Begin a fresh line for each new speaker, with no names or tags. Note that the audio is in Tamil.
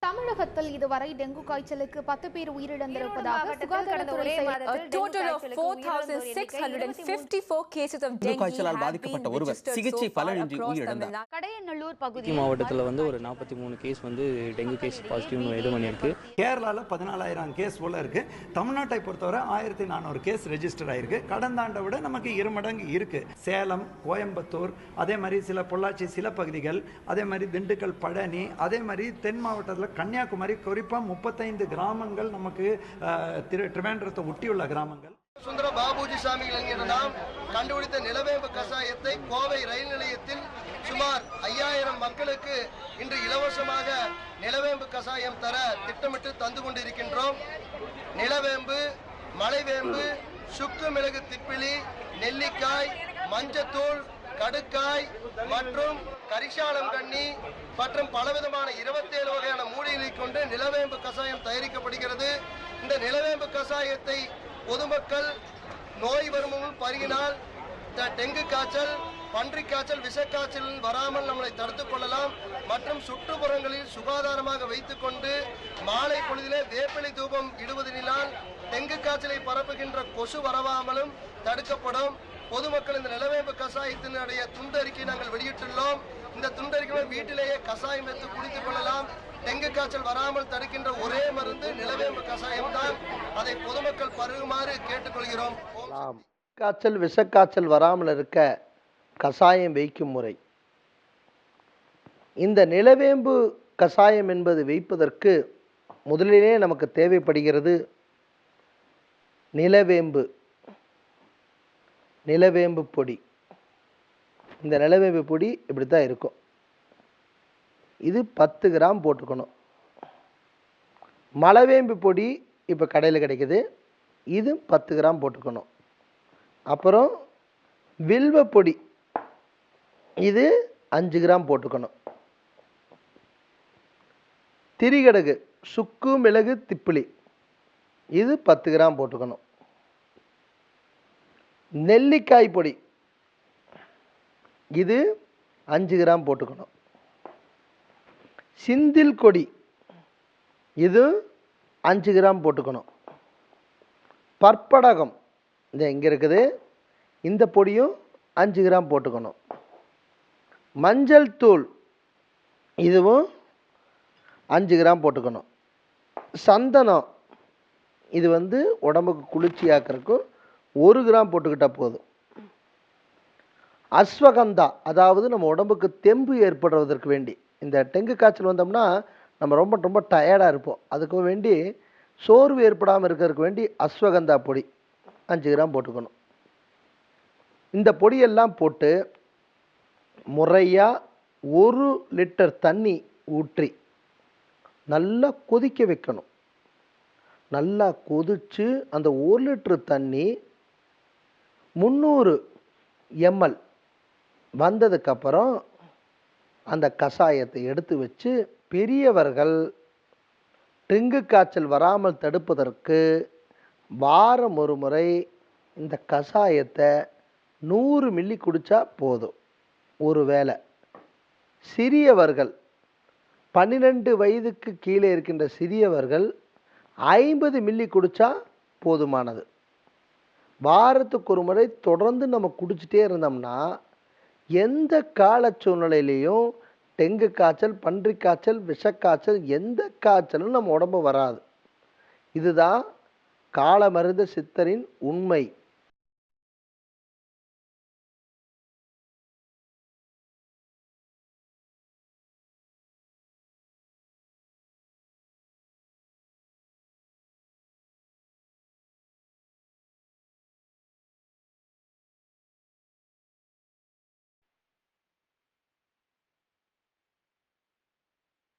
தமிழகத்தில் இதுவரை டெங்கு காய்ச்சலுக்கு 10 பேர் உயிரிழந்திருப்பதாக சுகாதாரத்துறை
total of 4,654 cases of dengue
காய்ச்சலால் பாதிக்கப்பட்ட ஒருவர் சிகிச்சை பலனின்றி உயிரிழந்தார்.
கடையநல்லூர் பகுதி
மாவட்டத்தில் ஒரு 43 கேஸ் டெங்கு கேஸ் பாசிட்டிவ்னு இது பண்ணியிருக்கு.
கேரளாவில் 14,000 கேஸ் போல இருக்கு. தமிழ்நாட்டை பொறுத்தவரை 1,400 கேஸ் ரெஜிஸ்டர் ஆயிருக்கு. கடந்த ஆண்டை விட நமக்கு 2 மடங்கு இருக்கு. சேலம், கோயம்புத்தூர், அதே மாதிரி சில பொள்ளாச்சி சில பகுதிகள், அதே மாதிரி திண்டுக்கல், பழனி, அதே மாதிரி தென் மாவட்டத்தில் கன்னியாகுமரி, குறிப்பாக 35 கிராமங்கள் நமக்கு திருவேண்டரத்தை ஒட்டியுள்ள கிராமங்கள்.
சுந்தர பாபுஜி சாமிகள் என்கிற நாம் கண்டுபிடித்த நிலவேம்பு கஷாயத்தை கோவை ரயில் நிலையத்தில் சுமார் 5000 மக்களுக்கு இன்று இலவசமாக நிலவேம்பு கஷாயம் தர திட்டமிட்டு தந்து கொண்டிருக்கின்றோம். நிலவேம்பு, மலைவேம்பு, சுக்கு மிளகு திப்பிலி, நெல்லிக்காய், மஞ்சத்தூள், கடுக்காய் மற்றும் கரிசாலம் கண்ணி மற்றும் பலவிதமான 27 வகையான மூலிகளை கொண்டு நிலவேம்பு கஷாயம் தயாரிக்கப்படுகிறது. இந்த நிலவேம்பு கஷாயத்தை பொதுமக்கள் நோய் வருமுன் பருகினால் டெங்கு காய்ச்சல், பன்றி காய்ச்சல், விஷக்காய்ச்சல் வராமல் நம்மளை தடுத்துக் கொள்ளலாம். மற்றும் சுற்றுப்புறங்களில் சுகாதாரமாக வைத்துக் கொண்டு மாலை பொழுதிலே வேப்பிலை தூபம் இடுவதனால் டெங்கு காய்ச்சலை பரப்புகின்ற கொசு வரவாமலும் தடுக்கப்படும். பொதுமக்கள் இந்த நிலவேம்பு கஷாயத்தினுடைய துண்டறிக்கை நாங்கள் வெளியிட்டுள்ளோம். இந்த துண்டறிக்கை வீட்டிலேயே கஷாயம் வைத்து குடித்துக் கொள்ளலாம். டெங்கு காய்ச்சல் வராமல் தடுக்கின்ற ஒரே மருந்து நிலவேம்பு கஷாயம் தான். அதை பொதுமக்கள் பருகுமாறு கேட்டுக்கொள்கிறோம்.
காய்ச்சல், விஷக்காய்ச்சல் வராமல் இருக்க கஷாயம் வைக்கும் முறை. இந்த நிலவேம்பு கஷாயம் என்பது வைப்பதற்கு முதலிலே நமக்கு தேவைப்படுகிறது நிலவேம்பு பொடி. இந்த நிலவேம்பு பொடி இப்படி தான் இருக்கும். இது 10 கிராம் போட்டுக்கணும். மலைவேம்பு பொடி இப்போ கடையில் கிடைக்குது, இது 10 கிராம் போட்டுக்கணும். அப்புறம் வில்வ பொடி, இது 5 கிராம் போட்டுக்கணும். திரிகடுகு, சுக்கு மிளகு திப்பிலி, இது 10 கிராம் போட்டுக்கணும். நெல்லிக்காய் பொடி, இது 5 கிராம் போட்டுக்கணும். சிந்தில் கொடி, இது 5 கிராம் போட்டுக்கணும். பற்படகம், இந்த இங்கே இருக்குது, இந்த பொடியும் 5 கிராம் போட்டுக்கணும். மஞ்சள் தூள், இதுவும் 5 கிராம் போட்டுக்கணும். சந்தனம், இது உடம்புக்கு குளிர்ச்சியாக்கிறதுக்கு 1 கிராம் போட்டுக்கிட்டால் போதும். அஸ்வகந்தா, அதாவது நம்ம உடம்புக்கு தெம்பு ஏற்படுவதற்கு வேண்டி, இந்த டெங்கு காய்ச்சல் வந்தோம்னா நம்ம ரொம்ப டயர்டாக இருப்போம். அதுக்கு வேண்டி சோர்வு ஏற்படாமல் இருக்கிறதுக்கு வேண்டி அஸ்வகந்தா பொடி 5 கிராம் போட்டுக்கணும். இந்த பொடியெல்லாம் போட்டு முறையாக 1 லிட்டர் தண்ணி ஊற்றி நல்லா கொதிக்க வைக்கணும். நல்லா கொதித்து அந்த 1 லிட்டர் தண்ணி 300 ml வந்ததுக்கப்புறம் அந்த கஷாயத்தை எடுத்து வச்சு, பெரியவர்கள் டெங்கு காய்ச்சல் வராமல் தடுப்பதற்கு வாரம் ஒரு முறை இந்த கஷாயத்தை 100 மில்லி குடித்தா போதும் ஒரு வேளை. சிறியவர்கள் 12 வயதுக்கு கீழே இருக்கின்ற சிறியவர்கள் 50 மில்லி குடித்தா போதுமானது. வாரத்துக்கு ஒரு முறை தொடர்ந்து நம்ம குடிச்சிட்டே இருந்தோம்னா எந்த கால சூழ்நிலையிலையும் டெங்கு காய்ச்சல், பன்றி காய்ச்சல், விஷக்காய்ச்சல், எந்த காய்ச்சலும் நம்ம உடம்பு வராது. இதுதான் காலமறிந்த சித்தரின் உண்மை.